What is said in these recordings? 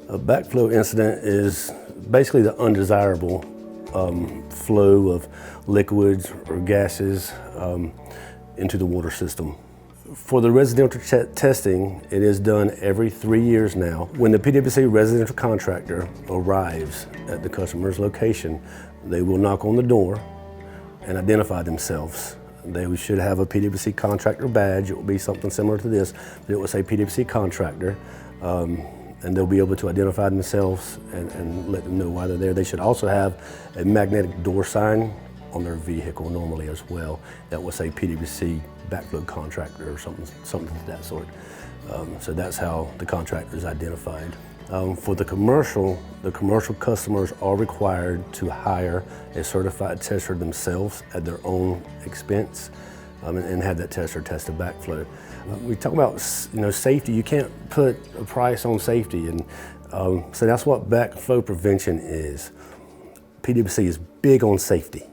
A backflow incident is basically the undesirable flow of liquids or gases into the water system. For the residential testing, it is done every 3 years now. When the PWC residential contractor arrives at the customer's location, they will knock on the door and identify themselves. They should have a PWC contractor badge. It will be something similar to this, but it will say PWC contractor. And they'll be able to identify themselves and let them know why they're there. They should also have a magnetic door sign on their vehicle normally as well that will say PWC Backflow Contractor or something of that sort. So that's how the contractor is identified. For the commercial customers are required to hire a certified tester themselves at their own expense and have that tester test the backflow. We talk about safety. You can't put a price on safety, and so that's what backflow prevention is. PWC is big on safety,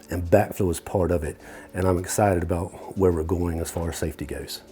and backflow is part of it, and I'm excited about where we're going as far as safety goes.